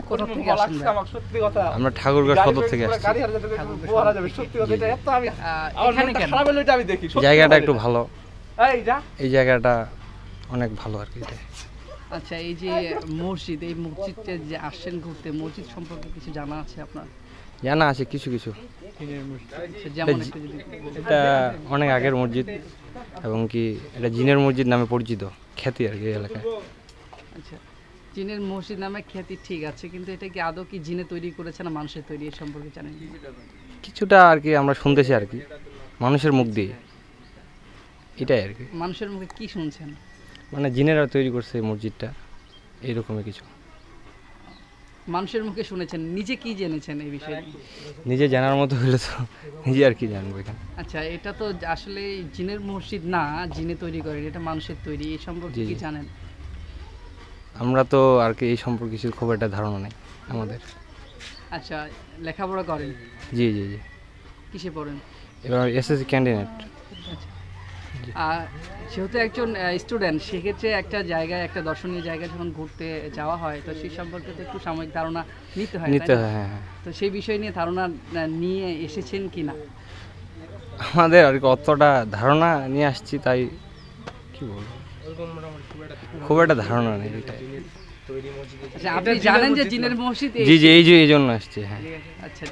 কোথা থেকে আসেন ভাই? আমার সত্যি কথা আমরা ঠাকুরগাঁও সদর থেকে আসছি। গাড়ি হারিয়ে যাবে পোহারা যাবে সত্যি কথা এটা এত আমি আমার এখানে মনটা কেন? খারাপ হলো এটা আমি দেখি সত্যি জায়গাটা কথা একটু এটা। ভালো, এই যা এই জায়গাটা অনেক ভালো আর কি। এটা আচ্ছা, এই যে মসজিদ, এই মসজিদে যে আসছেন ঘুরতে, মসজিদ সম্পর্কে কিছু জানা আছে আপনার? জানা আছে কিছু কিছু। আচ্ছা, যেমন একটু যদি বলতেন। এটা অনেক আগের মসজিদ এবং কি এটা জিনের মসজিদ নামে পরিচিত, খ্যাতি আর কি এই এলাকায়। আচ্ছা, জিনের মসজিদ নামে খ্যাতি ঠিক আছে, কিন্তু এটা কি আদৌ কি জিনে তৈরি করেছে না মানুষের তৈরি, এ সম্পর্কে জানেন কি? কিছুটা আর কি আমরা শুনতেছি আর কি, মানুষের মুখ দিয়ে, এটাই আর কি। মানুষের মুখে কি শুনছেন? মানে জিনেরা তৈরি করছে এই মসজিদটা, এইরকমই কিছু। মানুষের মুখে শুনেছেন, নিজে কি জেনেছেন এই বিষয়ে? নিজে জানার মতো হলে তো নিজে আর কি জানবো এখানে। আচ্ছা, এটা তো আসলে জিনের মসজিদ না, জিনে তৈরি করেন, এটা মানুষের তৈরি, এই সম্পর্কে জি, কি জি। জানেন? আমরা তো আর কি এই সম্পর্কে কিছু খুব একটা ধারণা নেই আমাদের। আচ্ছা, লেখাপড়া করেন? জি জি জি, কিসে পড়েন? এবার এসএসসি ক্যান্ডিডেট। আচ্ছা, আর যেহেতু একজন স্টুডেন্ট, সেক্ষেত্রে একটা জায়গায়, একটা দর্শনীয় জায়গায় যখন ঘুরতে যাওয়া হয়, তো সেই সম্পর্কে তো একটু সাময়িক ধারণা নিতে হয়, নিতে তাই না? হয়, হ্যাঁ হ্যাঁ। তো সেই বিষয় নিয়ে ধারণা নিয়ে এসেছেন কি না? আমাদের আর কি অতটা ধারণা নিয়ে আসছি, তাই কি বলবো, খুব একটা ধারণা নেই এটাই। আচ্ছা, আপনি জানেন যে জিনের মসজিদ জি জি, এই জন্য আসছি, হ্যাঁ। আচ্ছা।